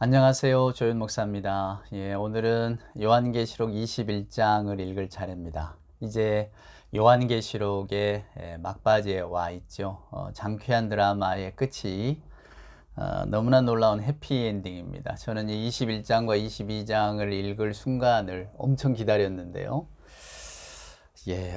안녕하세요. 조윤 목사입니다. 오늘은 요한계시록 21장을 읽을 차례입니다. 이제 요한계시록의 막바지에 와 있죠. 장쾌한 드라마의 끝이 너무나 놀라운 해피엔딩입니다. 저는 이 21장과 22장을 읽을 순간을 엄청 기다렸는데요.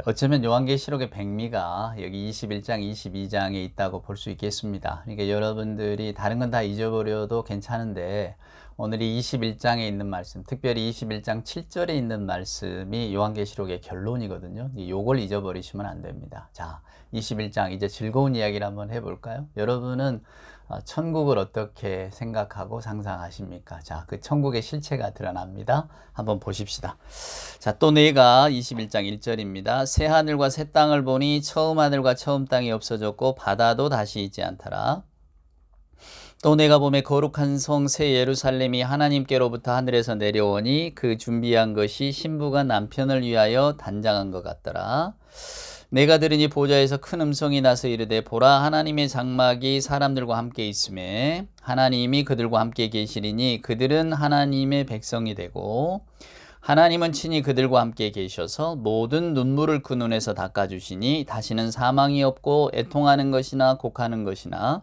어쩌면 요한계시록의 백미가 여기 21장, 22장에 있다고 볼 수 있겠습니다. 그러니까 여러분들이 다른 건 다 잊어버려도 괜찮은데 오늘 이 21장에 있는 말씀, 특별히 21장 7절에 있는 말씀이 요한계시록의 결론이거든요. 요걸 잊어버리시면 안 됩니다. 자, 21장 이제 즐거운 이야기를 한번 해볼까요? 여러분은 천국을 어떻게 생각하고 상상하십니까? 자, 그 천국의 실체가 드러납니다. 한번 보십시다. 자, 또 내가 21장 1절입니다. 새 하늘과 새 땅을 보니 처음 하늘과 처음 땅이 없어졌고 바다도 다시 있지 않더라. 또 내가 보매 거룩한 성 새 예루살렘이 하나님께로부터 하늘에서 내려오니 그 준비한 것이 신부가 남편을 위하여 단장한 것 같더라. 내가 들으니 보좌에서 큰 음성이 나서 이르되 보라 하나님의 장막이 사람들과 함께 있음에 하나님이 그들과 함께 계시리니 그들은 하나님의 백성이 되고 하나님은 친히 그들과 함께 계셔서 모든 눈물을 그 눈에서 닦아주시니 다시는 사망이 없고 애통하는 것이나 곡하는 것이나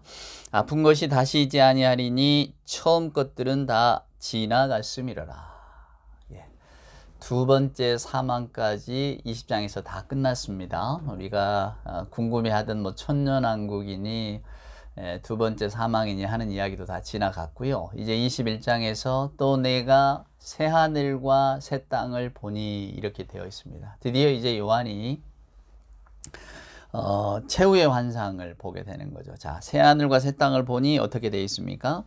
아픈 것이 다시 있지 아니하리니 처음 것들은 다 지나갔음이로라. 두 번째 사망까지 20장에서 다 끝났습니다. 우리가 궁금해하던 천년왕국이니 두 번째 사망이니 하는 이야기도 다 지나갔고요. 이제 21장에서 또 내가 새 하늘과 새 땅을 보니 이렇게 되어 있습니다. 드디어 이제 요한이 최후의 환상을 보게 되는 거죠. 자, 새 하늘과 새 땅을 보니 어떻게 되어 있습니까?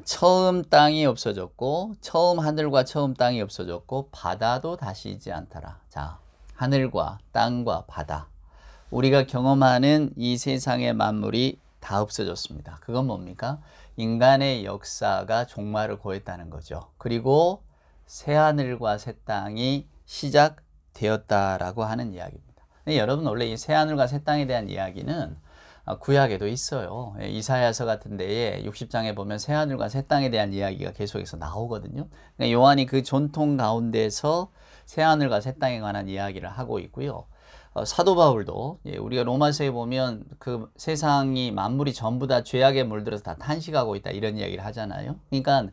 처음 땅이 없어졌고 처음 하늘과 처음 땅이 없어졌고 바다도 다시 있지 않더라. 자, 하늘과 땅과 바다, 우리가 경험하는 이 세상의 만물이 다 없어졌습니다. 그건 뭡니까? 인간의 역사가 종말을 고했다는 거죠. 그리고 새 하늘과 새 땅이 시작되었다라고 하는 이야기입니다. 근데 여러분, 원래 이 새 하늘과 새 땅에 대한 이야기는 구약에도 있어요. 이사야서 같은 데에 60장에 보면 새 하늘과 새 땅에 대한 이야기가 계속해서 나오거든요. 그러니까 요한이 그 전통 가운데서 새 하늘과 새 땅에 관한 이야기를 하고 있고요. 사도 바울도 우리가 로마서에 보면 그 세상이 만물이 전부 다 죄악에 물들어서 다 탄식하고 있다 이런 이야기를 하잖아요. 그러니까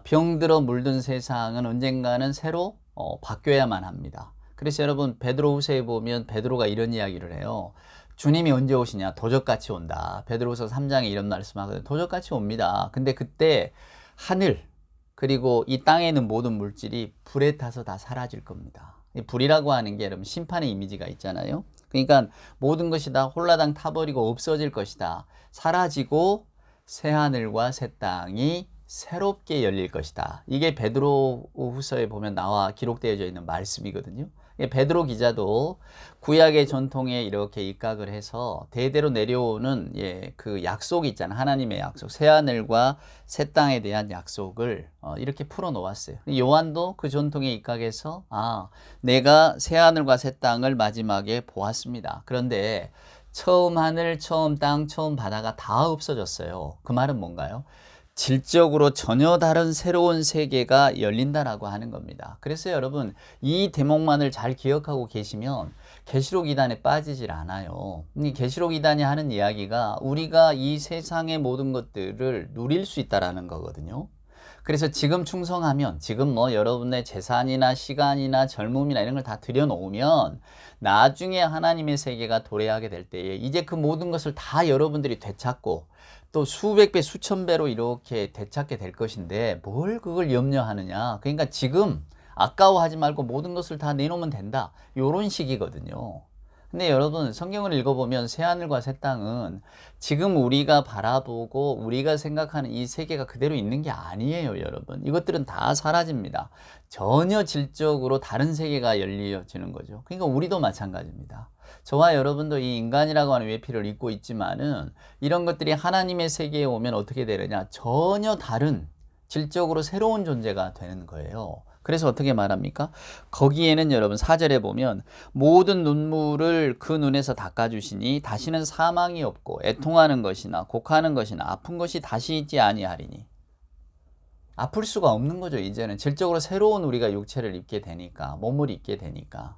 병들어 물든 세상은 언젠가는 새로 바뀌어야만 합니다. 그래서 여러분, 베드로후서에 보면 베드로가 이런 이야기를 해요. 주님이 언제 오시냐? 도적같이 온다. 베드로후서 3장에 이런 말씀하거든요. 도적같이 옵니다. 근데 그때 하늘 그리고 이 땅에 있는 모든 물질이 불에 타서 다 사라질 겁니다. 불이라고 하는 게 여러분 심판의 이미지가 있잖아요. 그러니까 모든 것이 다 홀라당 타버리고 없어질 것이다. 사라지고 새 하늘과 새 땅이 새롭게 열릴 것이다. 이게 베드로후서에 보면 나와 기록되어져 있는 말씀이거든요. 베드로 기자도 구약의 전통에 이렇게 입각을 해서 대대로 내려오는 그 약속이 있잖아요. 하나님의 약속, 새 하늘과 새 땅에 대한 약속을 이렇게 풀어 놓았어요. 요한도 그 전통에 입각해서 내가 새 하늘과 새 땅을 마지막에 보았습니다. 그런데 처음 하늘, 처음 땅, 처음 바다가 다 없어졌어요. 그 말은 뭔가요? 질적으로 전혀 다른 새로운 세계가 열린다라고 하는 겁니다. 그래서 여러분, 이 대목만을 잘 기억하고 계시면 계시록 2단에 빠지질 않아요. 이 계시록 2단이 하는 이야기가 우리가 이 세상의 모든 것들을 누릴 수 있다라는 거거든요. 그래서 지금 충성하면, 지금 여러분의 재산이나 시간이나 젊음이나 이런 걸 다 들여놓으면 나중에 하나님의 세계가 도래하게 될 때에 이제 그 모든 것을 다 여러분들이 되찾고 또 수백 배, 수천 배로 이렇게 되찾게 될 것인데 뭘 그걸 염려하느냐. 그러니까 지금 아까워하지 말고 모든 것을 다 내놓으면 된다. 이런 식이거든요. 근데 여러분, 성경을 읽어보면 새하늘과 새 땅은 지금 우리가 바라보고 우리가 생각하는 이 세계가 그대로 있는 게 아니에요, 여러분. 이것들은 다 사라집니다. 전혀 질적으로 다른 세계가 열려지는 거죠. 그러니까 우리도 마찬가지입니다. 저와 여러분도 이 인간이라고 하는 외피를 입고 있지만은 이런 것들이 하나님의 세계에 오면 어떻게 되느냐? 전혀 다른 질적으로 새로운 존재가 되는 거예요. 그래서 어떻게 말합니까? 거기에는 여러분 4절에 보면 모든 눈물을 그 눈에서 닦아주시니 다시는 사망이 없고 애통하는 것이나 곡하는 것이나 아픈 것이 다시 있지 아니하리니. 아플 수가 없는 거죠. 이제는 질적으로 새로운 우리가 육체를 입게 되니까, 몸을 입게 되니까.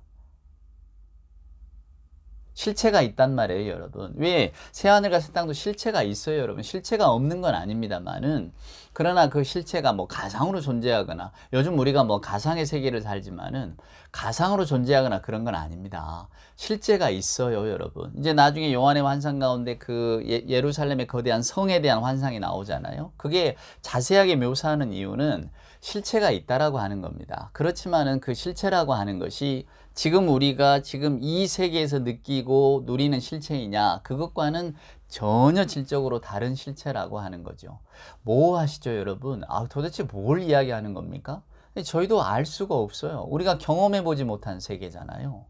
실체가 있단 말이에요, 여러분. 왜? 새하늘과 새 땅도 실체가 있어요, 여러분. 실체가 없는 건 아닙니다만은, 그러나 그 실체가 뭐 가상으로 존재하거나, 요즘 우리가 뭐 가상의 세계를 살지만은 가상으로 존재하거나 그런 건 아닙니다. 실제가 있어요, 여러분. 이제 나중에 요한의 환상 가운데 그 예루살렘의 거대한 성에 대한 환상이 나오잖아요. 그게 자세하게 묘사하는 이유는 실체가 있다라고 하는 겁니다. 그렇지만은 그 실체라고 하는 것이 지금 우리가 지금 이 세계에서 느끼고 누리는 실체이냐, 그것과는 전혀 질적으로 다른 실체라고 하는 거죠. 뭐 하시죠, 여러분? 도대체 뭘 이야기하는 겁니까? 저희도 알 수가 없어요. 우리가 경험해 보지 못한 세계잖아요.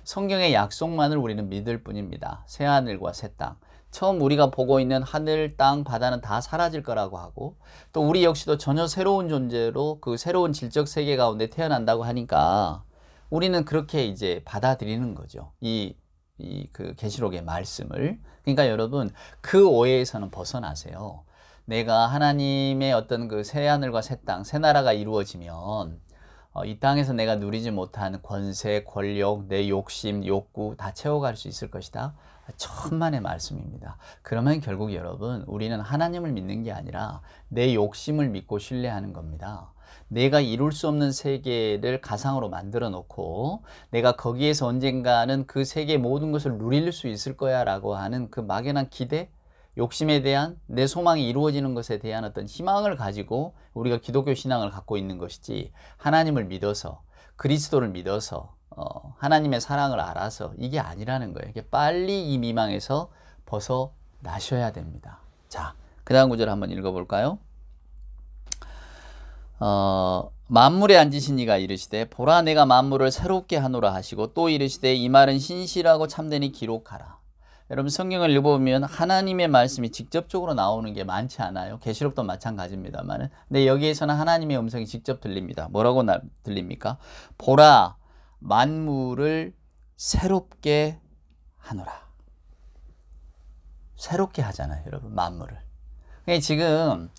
성경의 약속만을 우리는 믿을 뿐입니다. 새 하늘과 새 땅. 처음 우리가 보고 있는 하늘, 땅, 바다는 다 사라질 거라고 하고, 또 우리 역시도 전혀 새로운 존재로 그 새로운 질적 세계 가운데 태어난다고 하니까 우리는 그렇게 이제 받아들이는 거죠. 그 계시록의 말씀을. 그러니까 여러분, 그 오해에서는 벗어나세요. 내가 하나님의 어떤 그 새 하늘과 새 땅, 새 나라가 이루어지면 이 땅에서 내가 누리지 못한 권세, 권력, 내 욕심, 욕구 다 채워갈 수 있을 것이다. 천만의 말씀입니다. 그러면 결국 여러분, 우리는 하나님을 믿는 게 아니라 내 욕심을 믿고 신뢰하는 겁니다. 내가 이룰 수 없는 세계를 가상으로 만들어 놓고 내가 거기에서 언젠가는 그 세계 모든 것을 누릴 수 있을 거야 라고 하는 그 막연한 기대, 욕심에 대한 내 소망이 이루어지는 것에 대한 어떤 희망을 가지고 우리가 기독교 신앙을 갖고 있는 것이지, 하나님을 믿어서, 그리스도를 믿어서, 하나님의 사랑을 알아서 이게 아니라는 거예요. 이게 빨리 이 미망에서 벗어나셔야 됩니다. 자, 그 다음 구절 한번 읽어볼까요? 만물에 앉으신 이가 이르시되 보라 내가 만물을 새롭게 하노라 하시고, 또 이르시되 이 말은 신실하고 참되니 기록하라. 여러분, 성경을 읽어보면 하나님의 말씀이 직접적으로 나오는 게 많지 않아요. 계시록도 마찬가지입니다만, 근데 여기에서는 하나님의 음성이 직접 들립니다. 뭐라고 들립니까? 보라 만물을 새롭게 하노라. 새롭게 하잖아요, 여러분. 만물을. 그러니까 지금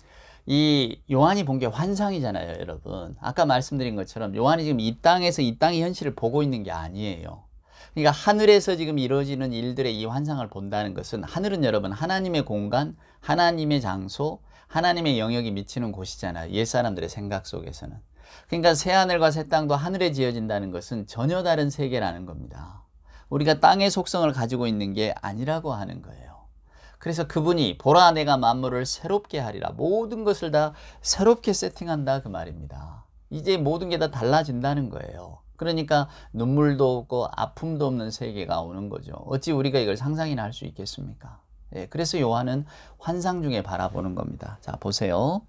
이 요한이 본 게 환상이잖아요, 여러분. 아까 말씀드린 것처럼 요한이 지금 이 땅에서 이 땅의 현실을 보고 있는 게 아니에요. 그러니까 하늘에서 지금 이루어지는 일들의 이 환상을 본다는 것은, 하늘은 여러분 하나님의 공간, 하나님의 장소, 하나님의 영역이 미치는 곳이잖아요, 옛사람들의 생각 속에서는. 그러니까 새 하늘과 새 땅도 하늘에 지어진다는 것은 전혀 다른 세계라는 겁니다. 우리가 땅의 속성을 가지고 있는 게 아니라고 하는 거예요. 그래서 그분이 보라 내가 만물을 새롭게 하리라, 모든 것을 다 새롭게 세팅한다 그 말입니다. 이제 모든 게 다 달라진다는 거예요. 그러니까 눈물도 없고 아픔도 없는 세계가 오는 거죠. 어찌 우리가 이걸 상상이나 할 수 있겠습니까? 예, 그래서 요한은 환상 중에 바라보는 겁니다. 자, 보세요.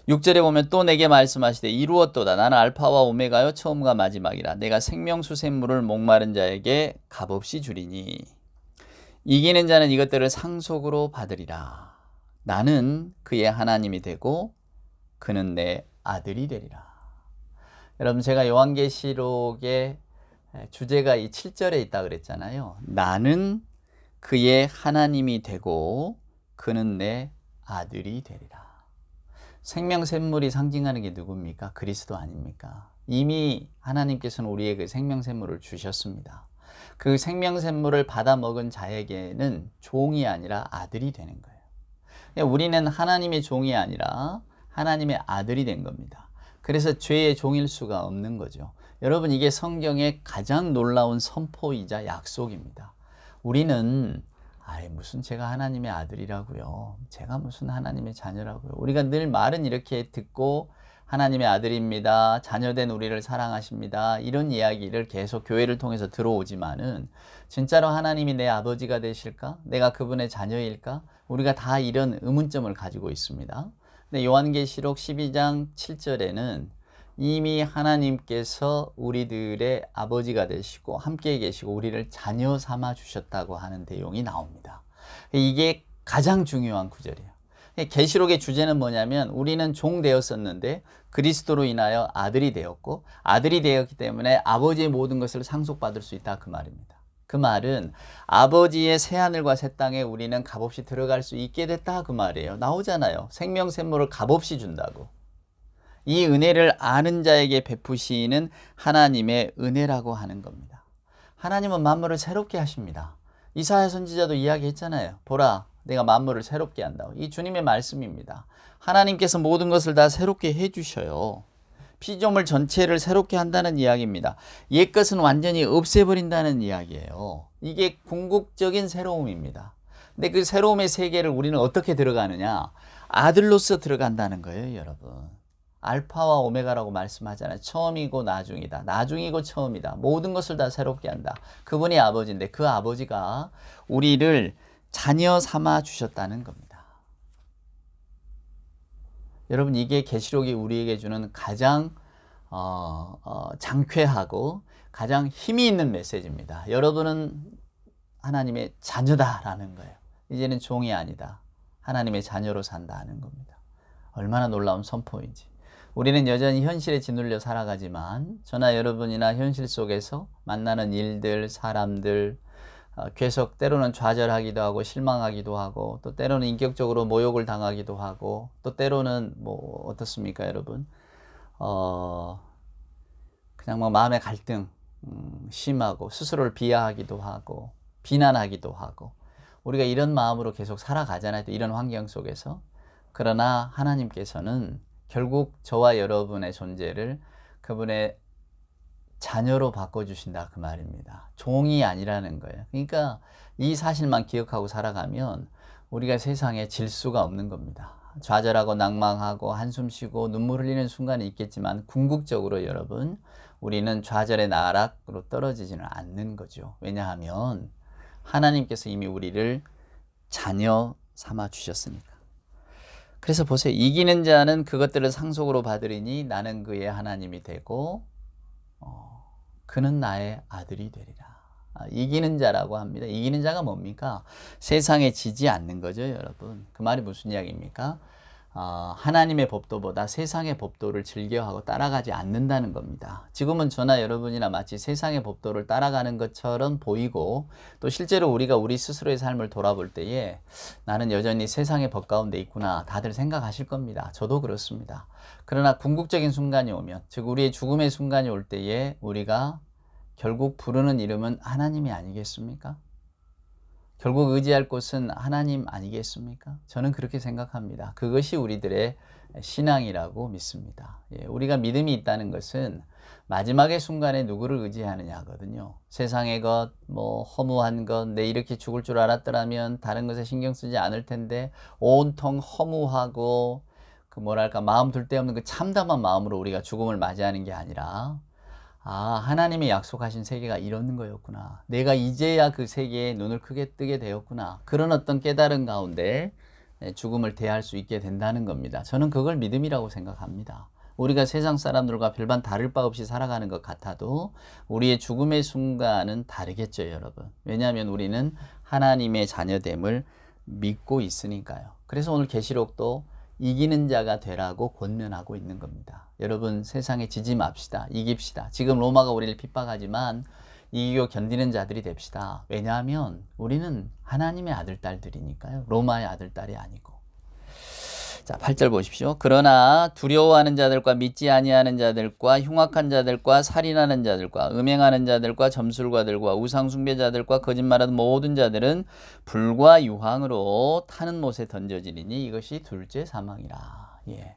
6절에 보면 또 내게 말씀하시되 이루었도다. 나는 알파와 오메가요 처음과 마지막이라. 내가 생명수 샘물을 목마른 자에게 값없이 주리니 이기는 자는 이것들을 상속으로 받으리라. 나는 그의 하나님이 되고 그는 내 아들이 되리라. 여러분, 제가 요한계시록의 주제가 이 7절에 있다 그랬잖아요. 나는 그의 하나님이 되고 그는 내 아들이 되리라. 생명샘물이 상징하는 게 누굽니까? 그리스도 아닙니까? 이미 하나님께서는 우리에게 생명샘물을 주셨습니다. 그 생명샘물을 받아 먹은 자에게는 종이 아니라 아들이 되는 거예요. 우리는 하나님의 종이 아니라 하나님의 아들이 된 겁니다. 그래서 죄의 종일 수가 없는 거죠. 여러분, 이게 성경의 가장 놀라운 선포이자 약속입니다. 우리는 무슨 제가 하나님의 아들이라고요. 제가 무슨 하나님의 자녀라고요. 우리가 늘 말은 이렇게 듣고 하나님의 아들입니다. 자녀된 우리를 사랑하십니다. 이런 이야기를 계속 교회를 통해서 들어오지만은 진짜로 하나님이 내 아버지가 되실까? 내가 그분의 자녀일까? 우리가 다 이런 의문점을 가지고 있습니다. 근데 요한계시록 12장 7절에는 이미 하나님께서 우리들의 아버지가 되시고 함께 계시고 우리를 자녀 삼아 주셨다고 하는 내용이 나옵니다. 이게 가장 중요한 구절이에요. 계시록의 주제는 뭐냐면, 우리는 종 되었었는데 그리스도로 인하여 아들이 되었고, 아들이 되었기 때문에 아버지의 모든 것을 상속받을 수 있다 그 말입니다. 그 말은 아버지의 새하늘과 새 땅에 우리는 값없이 들어갈 수 있게 됐다 그 말이에요. 나오잖아요. 생명샘물을 값없이 준다고. 이 은혜를 아는 자에게 베푸시는 하나님의 은혜라고 하는 겁니다. 하나님은 만물을 새롭게 하십니다. 이사야 선지자도 이야기했잖아요. 보라, 내가 만물을 새롭게 한다고. 이 주님의 말씀입니다. 하나님께서 모든 것을 다 새롭게 해주셔요. 피조물 전체를 새롭게 한다는 이야기입니다. 옛것은 완전히 없애버린다는 이야기예요. 이게 궁극적인 새로움입니다. 근데 그 새로움의 세계를 우리는 어떻게 들어가느냐? 아들로서 들어간다는 거예요, 여러분. 알파와 오메가라고 말씀하잖아요. 처음이고 나중이다. 나중이고 처음이다. 모든 것을 다 새롭게 한다. 그분이 아버지인데 그 아버지가 우리를 자녀 삼아 주셨다는 겁니다. 여러분, 이게 계시록이 우리에게 주는 가장 장쾌하고 가장 힘이 있는 메시지입니다. 여러분은 하나님의 자녀다라는 거예요. 이제는 종이 아니다. 하나님의 자녀로 산다는 겁니다. 얼마나 놀라운 선포인지. 우리는 여전히 현실에 짓눌려 살아가지만 저나 여러분이나 현실 속에서 만나는 일들, 사람들, 계속 때로는 좌절하기도 하고 실망하기도 하고 또 때로는 인격적으로 모욕을 당하기도 하고 또 때로는 뭐 어떻습니까, 여러분? 그냥 뭐 마음의 갈등 심하고 스스로를 비하하기도 하고 비난하기도 하고 우리가 이런 마음으로 계속 살아가잖아요. 또 이런 환경 속에서. 그러나 하나님께서는 결국 저와 여러분의 존재를 그분의 자녀로 바꿔주신다 그 말입니다. 종이 아니라는 거예요. 그러니까 이 사실만 기억하고 살아가면 우리가 세상에 질 수가 없는 겁니다. 좌절하고 낭망하고 한숨 쉬고 눈물 흘리는 순간이 있겠지만 궁극적으로 여러분 우리는 좌절의 나락으로 떨어지지는 않는 거죠. 왜냐하면 하나님께서 이미 우리를 자녀 삼아 주셨으니까. 그래서 보세요. 이기는 자는 그것들을 상속으로 받으리니 나는 그의 하나님이 되고 그는 나의 아들이 되리라. 이기는 자라고 합니다. 이기는 자가 뭡니까? 세상에 지지 않는 거죠, 여러분. 그 말이 무슨 이야기입니까? 하나님의 법도보다 세상의 법도를 즐겨하고 따라가지 않는다는 겁니다. 지금은 저나 여러분이나 마치 세상의 법도를 따라가는 것처럼 보이고 또 실제로 우리가 우리 스스로의 삶을 돌아볼 때에 나는 여전히 세상의 법 가운데 있구나 다들 생각하실 겁니다. 저도 그렇습니다. 그러나 궁극적인 순간이 오면 즉 우리의 죽음의 순간이 올 때에 우리가 결국 부르는 이름은 하나님이 아니겠습니까? 결국 의지할 곳은 하나님 아니겠습니까? 저는 그렇게 생각합니다. 그것이 우리들의 신앙이라고 믿습니다. 우리가 믿음이 있다는 것은 마지막의 순간에 누구를 의지하느냐거든요. 세상의 것, 뭐 허무한 것, 내 이렇게 죽을 줄 알았더라면 다른 것에 신경 쓰지 않을 텐데 온통 허무하고 그 뭐랄까 마음 둘 데 없는 그 참담한 마음으로 우리가 죽음을 맞이하는 게 아니라 하나님이 약속하신 세계가 이런 거였구나. 내가 이제야 그 세계에 눈을 크게 뜨게 되었구나. 그런 어떤 깨달음 가운데 죽음을 대할 수 있게 된다는 겁니다. 저는 그걸 믿음이라고 생각합니다. 우리가 세상 사람들과 별반 다를 바 없이 살아가는 것 같아도 우리의 죽음의 순간은 다르겠죠, 여러분. 왜냐하면 우리는 하나님의 자녀됨을 믿고 있으니까요. 그래서 오늘 계시록도 이기는 자가 되라고 권면하고 있는 겁니다. 여러분 세상에 지지 맙시다. 이깁시다. 지금 로마가 우리를 핍박하지만 이기고 견디는 자들이 됩시다. 왜냐하면 우리는 하나님의 아들, 딸들이니까요. 로마의 아들, 딸이 아니고. 자, 8절 보십시오. 그러나 두려워하는 자들과 믿지 아니하는 자들과 흉악한 자들과 살인하는 자들과 음행하는 자들과 점술가들과 우상 숭배자들과 거짓말하는 모든 자들은 불과 유황으로 타는 못에 던져지리니 이것이 둘째 사망이라.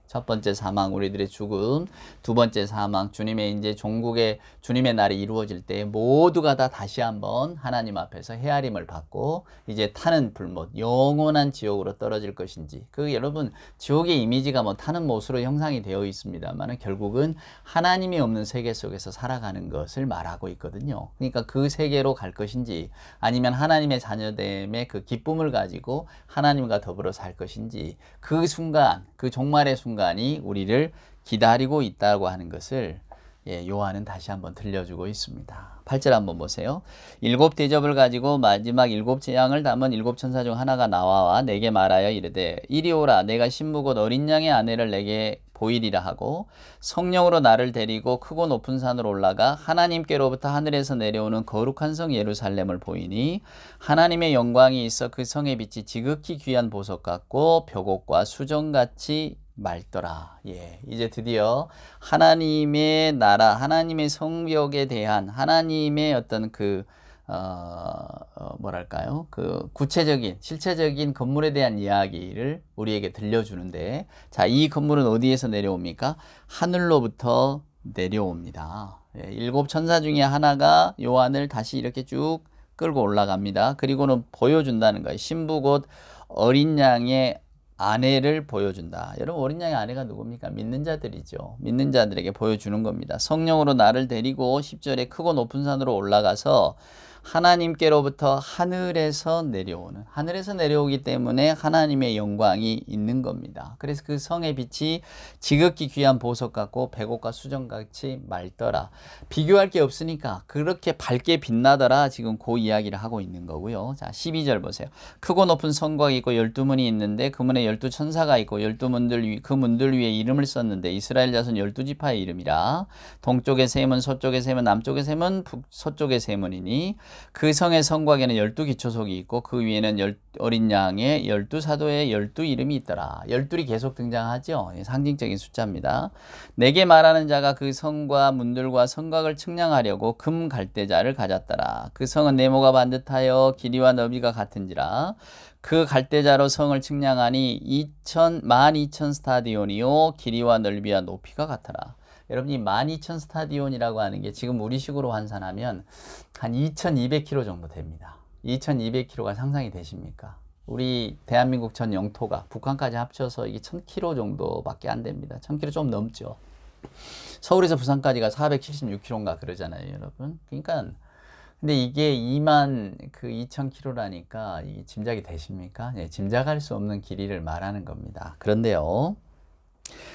첫 번째 사망, 우리들의 죽음. 두 번째 사망, 주님의 이제 종국의 주님의 날이 이루어질 때 모두가 다 다시 한번 하나님 앞에서 헤아림을 받고 이제 타는 불못, 영원한 지옥으로 떨어질 것인지. 그 여러분 지옥의 이미지가 뭐 타는 못으로 형상이 되어 있습니다만 결국은 하나님이 없는 세계 속에서 살아가는 것을 말하고 있거든요. 그러니까 그 세계로 갈 것인지 아니면 하나님의 자녀됨의 그 기쁨을 가지고 하나님과 더불어 살 것인지 그 순간, 그 종말의 순간이 우리를 기다리고 있다고 하는 것을 요한은 다시 한번 들려주고 있습니다. 8절 한번 보세요. 일곱 대접을 가지고 마지막 일곱 재앙을 담은 일곱 천사 중 하나가 나와 내게 말하여 이르되 이리 오라 내가 신부 곧 어린 양의 아내를 내게 보이리라 하고 성령으로 나를 데리고 크고 높은 산으로 올라가 하나님께로부터 하늘에서 내려오는 거룩한 성 예루살렘을 보이니 하나님의 영광이 있어 그 성의 빛이 지극히 귀한 보석 같고 벽옥과 수정같이 맑더라. 예, 이제 드디어 하나님의 나라, 하나님의 성벽에 대한 하나님의 어떤 뭐랄까요? 그 구체적인, 실체적인 건물에 대한 이야기를 우리에게 들려주는데, 자, 이 건물은 어디에서 내려옵니까? 하늘로부터 내려옵니다. 예, 7천사 중에 하나가 요한을 다시 이렇게 쭉 끌고 올라갑니다. 그리고는 보여준다는 거예요. 신부 곧 어린 양의 아내를 보여준다. 여러분, 어린 양의 아내가 누굽니까? 믿는 자들이죠. 믿는 자들에게 보여주는 겁니다. 성령으로 나를 데리고 10절에 크고 높은 산으로 올라가서 하나님께로부터 하늘에서 내려오기 때문에 하나님의 영광이 있는 겁니다. 그래서 그 성의 빛이 지극히 귀한 보석 같고 백옥과 수정같이 맑더라. 비교할 게 없으니까 그렇게 밝게 빛나더라. 지금 그 이야기를 하고 있는 거고요. 자, 12절 보세요. 크고 높은 성곽이 있고 12문이 있는데 그 문에 12천사가 있고 12문들 그 문들 위에 이름을 썼는데 이스라엘 자손 12지파의 이름이라. 동쪽의 세 문, 서쪽의 세 문, 남쪽의 세 문, 서쪽의 세 문이니 그 성의 성곽에는 12기초석이 있고 그 위에는 어린 양의 12사도의 12 이름이 있더라. 12이 계속 등장하죠. 상징적인 숫자입니다. 내게 말하는 자가 그 성과 문들과 성곽을 측량하려고 금 갈대자를 가졌더라. 그 성은 네모가 반듯하여 길이와 너비가 같은지라. 그 갈대자로 성을 측량하니 12,000 스타디온이요 길이와 넓이와 높이가 같더라. 여러분이 12,000 스타디온이라고 하는 게 지금 우리식으로 환산하면 한 2,200km 정도 됩니다. 2,200km가 상상이 되십니까? 우리 대한민국 전 영토가 북한까지 합쳐서 이게 1,000km 정도밖에 안 됩니다. 1,000km 좀 넘죠. 서울에서 부산까지가 476km인가 그러잖아요, 여러분. 그러니까 근데 이게 2,000km라니까 이게 짐작이 되십니까? 네, 짐작할 수 없는 길이를 말하는 겁니다. 그런데요.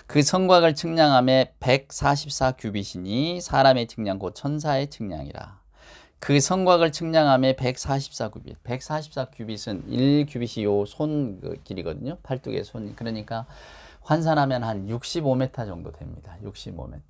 그 성곽을 측량함에 144규빗이니 사람의 측량 곧 천사의 측량이라. 그 성곽을 측량함에 144규빗. 144규빗은 1규빗이 요 손 길이거든요. 팔뚝의 손. 그러니까 환산하면 한 65m 정도 됩니다. 65m.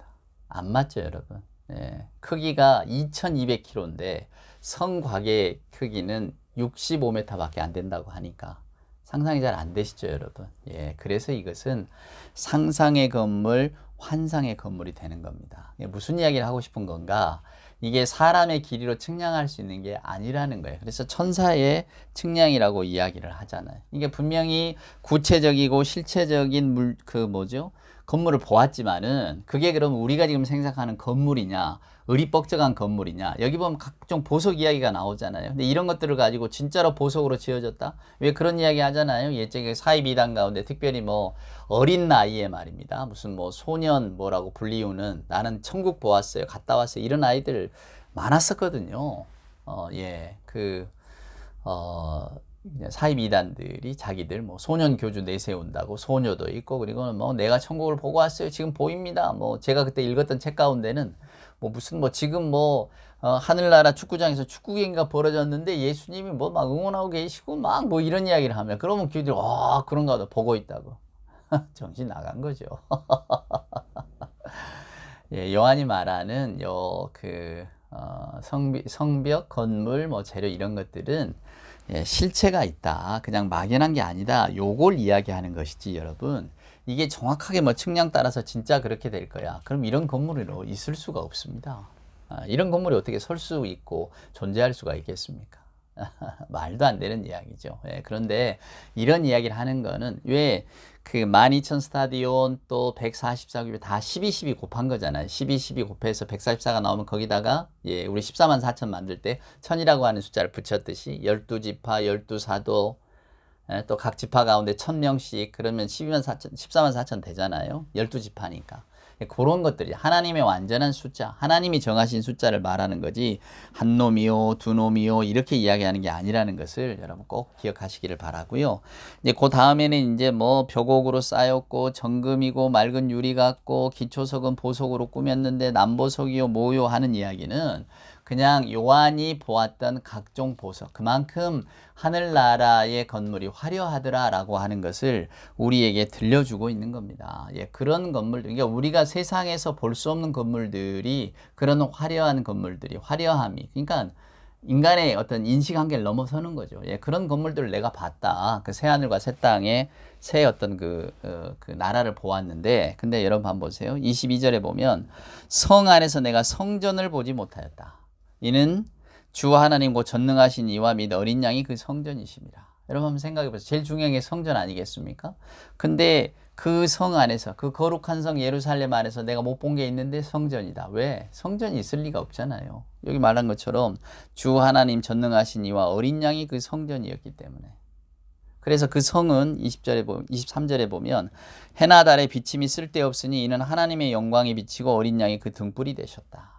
안 맞죠, 여러분? 예. 크기가 2200km인데 성곽의 크기는 65m밖에 안 된다고 하니까 상상이 잘 안 되시죠, 여러분? 예, 그래서 이것은 상상의 건물, 환상의 건물이 되는 겁니다. 무슨 이야기를 하고 싶은 건가? 이게 사람의 길이로 측량할 수 있는 게 아니라는 거예요. 그래서 천사의 측량이라고 이야기를 하잖아요. 이게 분명히 구체적이고 실체적인 건물을 보았지만은 그게 그럼 우리가 지금 생각하는 건물이냐, 의리뻑적한 건물이냐. 여기 보면 각종 보석 이야기가 나오잖아요. 근데 이런 것들을 가지고 진짜로 보석으로 지어졌다? 왜 그런 이야기 하잖아요. 옛적에 사이비단 가운데 특별히 뭐 어린 나이에 말입니다. 무슨 뭐 소년 뭐라고 불리우는 나는 천국 보았어요. 갔다 왔어요. 이런 아이들 많았었거든요. 사이비단들이 자기들 뭐 소년 교주 내세운다고 소녀도 있고 그리고는 뭐 내가 천국을 보고 왔어요. 지금 보입니다. 뭐 제가 그때 읽었던 책 가운데는 뭐 무슨 뭐 지금 뭐 하늘나라 축구장에서 축구 경기가 벌어졌는데 예수님이 뭐 막 응원하고 계시고 막 뭐 이런 이야기를 하면 그러면 교회들이 그런가 하다 보고 있다고 정신 나간 거죠. 예, 요한이 말하는 성벽, 건물, 뭐 재료 이런 것들은 예, 실체가 있다. 그냥 막연한 게 아니다. 요걸 이야기하는 것이지, 여러분. 이게 정확하게 뭐 측량 따라서 진짜 그렇게 될 거야. 그럼 이런 건물이 있을 수가 없습니다. 이런 건물이 어떻게 설 수 있고 존재할 수가 있겠습니까? 말도 안 되는 이야기죠. 예, 그런데 이런 이야기를 하는 거는 왜 그 12,000 스타디온 또 144규빗 다 12, 12 곱한 거잖아요. 12, 12 곱해서 144가 나오면 거기다가 예, 우리 14만 4천 만들 때 1000이라고 하는 숫자를 붙였듯이 12지파, 12사도 또 각 지파 가운데 1000명씩 그러면 14만 4천 되잖아요. 12지파니까. 그런 것들이 하나님의 완전한 숫자, 하나님이 정하신 숫자를 말하는 거지 한 놈이요, 두 놈이요 이렇게 이야기하는 게 아니라는 것을 여러분 꼭 기억하시기를 바라고요. 이제 그 다음에는 이제 뭐 벽옥으로 쌓였고 정금이고 맑은 유리 같고 기초석은 보석으로 꾸몄는데 남보석이요 뭐요 하는 이야기는 그냥 요한이 보았던 각종 보석, 그만큼 하늘나라의 건물이 화려하더라 라고 하는 것을 우리에게 들려주고 있는 겁니다. 예, 그런 건물들, 그러니까 우리가 세상에서 볼 수 없는 건물들이 그런 화려한 건물들이, 화려함이, 그러니까 인간의 어떤 인식 한계를 넘어서는 거죠. 예, 그런 건물들을 내가 봤다. 그 새 하늘과 새 땅에 새 어떤 그 나라를 보았는데, 근데 여러분 한번 보세요. 22절에 보면 성 안에서 내가 성전을 보지 못하였다. 이는 주 하나님 곧 전능하신 이와 및 어린 양이 그 성전이십니다. 여러분 한번 생각해 보세요. 제일 중요한 게 성전 아니겠습니까? 근데 그 성 안에서, 그 거룩한 성 예루살렘 안에서 내가 못 본 게 있는데 성전이다. 왜? 성전이 있을 리가 없잖아요. 여기 말한 것처럼 주 하나님 전능하신 이와 어린 양이 그 성전이었기 때문에. 그래서 그 성은 23절에 보면 해나 달의 비침이 쓸데없으니 이는 하나님의 영광이 비치고 어린 양이 그 등불이 되셨다.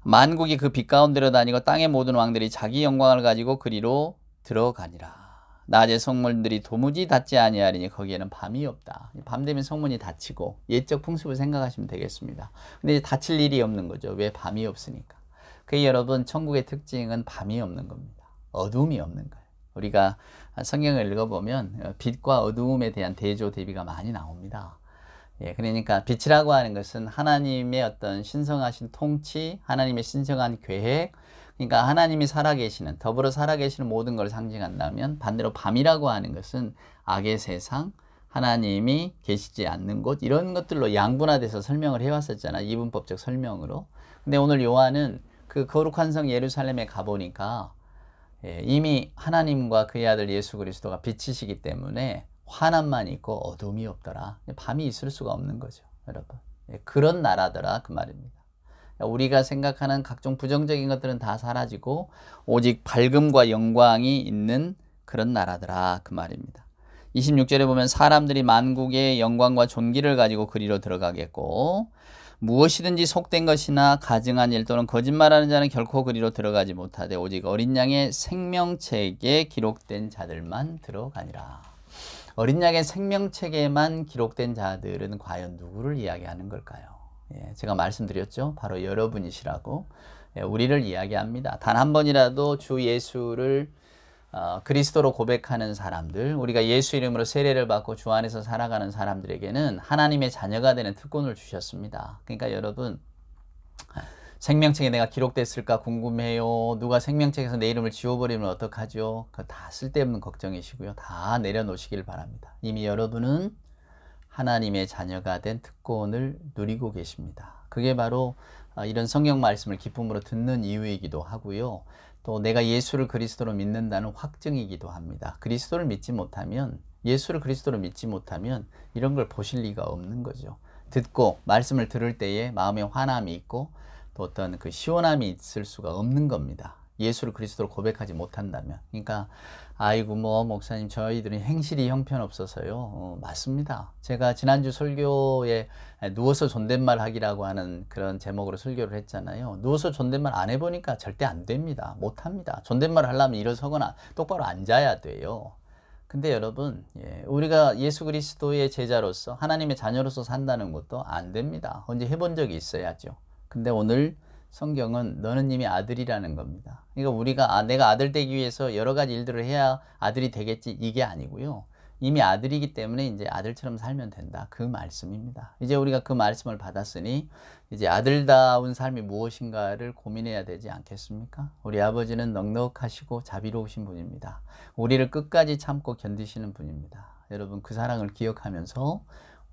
만국이 그 빛 가운데로 다니고 땅의 모든 왕들이 자기 영광을 가지고 그리로 들어가니라. 낮에 성문들이 도무지 닫지 아니하리니 거기에는 밤이 없다. 밤 되면 성문이 닫히고 옛적 풍습을 생각하시면 되겠습니다. 근데 이제 닫힐 일이 없는 거죠. 왜? 밤이 없으니까. 그게 여러분 천국의 특징은 밤이 없는 겁니다. 어둠이 없는 거예요. 우리가 성경을 읽어보면 빛과 어두움에 대한 대조 대비가 많이 나옵니다. 예, 그러니까 빛이라고 하는 것은 하나님의 어떤 신성하신 통치, 하나님의 신성한 계획, 그러니까 하나님이 살아계시는, 더불어 살아계시는 모든 걸 상징한다면, 반대로 밤이라고 하는 것은 악의 세상, 하나님이 계시지 않는 곳, 이런 것들로 양분화돼서 설명을 해왔었잖아요. 이분법적 설명으로. 근데 오늘 요한은 그 거룩한 성 예루살렘에 가보니까 이미 하나님과 그의 아들 예수 그리스도가 빛이시기 때문에 환함만 있고 어둠이 없더라. 밤이 있을 수가 없는 거죠, 여러분. 그런 나라더라 그 말입니다. 우리가 생각하는 각종 부정적인 것들은 다 사라지고 오직 밝음과 영광이 있는 그런 나라더라 그 말입니다. 26절에 보면 사람들이 만국의 영광과 존귀를 가지고 그리로 들어가겠고 무엇이든지 속된 것이나 가증한 일 또는 거짓말하는 자는 결코 그리로 들어가지 못하되 오직 어린 양의 생명책에 기록된 자들만 들어가니라. 어린 양의 생명책에만 기록된 자들은 과연 누구를 이야기하는 걸까요? 예, 제가 말씀드렸죠. 바로 여러분이시라고. 예, 우리를 이야기합니다. 단 한 번이라도 주 예수를 그리스도로 고백하는 사람들, 우리가 예수 이름으로 세례를 받고 주 안에서 살아가는 사람들에게는 하나님의 자녀가 되는 특권을 주셨습니다. 그러니까 여러분, 생명책에 내가 기록됐을까 궁금해요. 누가 생명책에서 내 이름을 지워버리면 어떡하죠? 그거 다 쓸데없는 걱정이시고요. 다 내려놓으시길 바랍니다. 이미 여러분은 하나님의 자녀가 된 특권을 누리고 계십니다. 그게 바로 이런 성경 말씀을 기쁨으로 듣는 이유이기도 하고요. 또 내가 예수를 그리스도로 믿는다는 확증이기도 합니다. 그리스도를 믿지 못하면, 예수를 그리스도로 믿지 못하면 이런 걸 보실 리가 없는 거죠. 듣고 말씀을 들을 때에 마음에 환함이 있고 또 어떤 그 시원함이 있을 수가 없는 겁니다. 예수를 그리스도로 고백하지 못한다면. 그러니까 아이고 목사님 저희들은 행실이 형편없어서요. 맞습니다. 제가 지난주 설교에 누워서 존댓말 하기라고 하는 그런 제목으로 설교를 했잖아요. 누워서 존댓말 안 해보니까 절대 안 됩니다. 못합니다. 존댓말 하려면 일어서거나 똑바로 앉아야 돼요. 근데 여러분, 우리가 예수 그리스도의 제자로서 하나님의 자녀로서 산다는 것도 안 됩니다. 언제 해본 적이 있어야죠. 근데 오늘 성경은 너는 이미 아들이라는 겁니다. 그러니까 우리가 내가 아들 되기 위해서 여러 가지 일들을 해야 아들이 되겠지 이게 아니고요. 이미 아들이기 때문에 이제 아들처럼 살면 된다. 그 말씀입니다. 이제 우리가 그 말씀을 받았으니 이제 아들다운 삶이 무엇인가를 고민해야 되지 않겠습니까? 우리 아버지는 넉넉하시고 자비로우신 분입니다. 우리를 끝까지 참고 견디시는 분입니다. 여러분 그 사랑을 기억하면서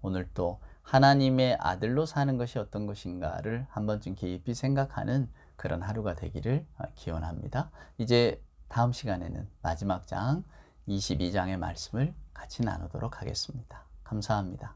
오늘 또 하나님의 아들로 사는 것이 어떤 것인가를 한 번쯤 깊이 생각하는 그런 하루가 되기를 기원합니다. 이제 다음 시간에는 마지막 장 22장의 말씀을 같이 나누도록 하겠습니다. 감사합니다.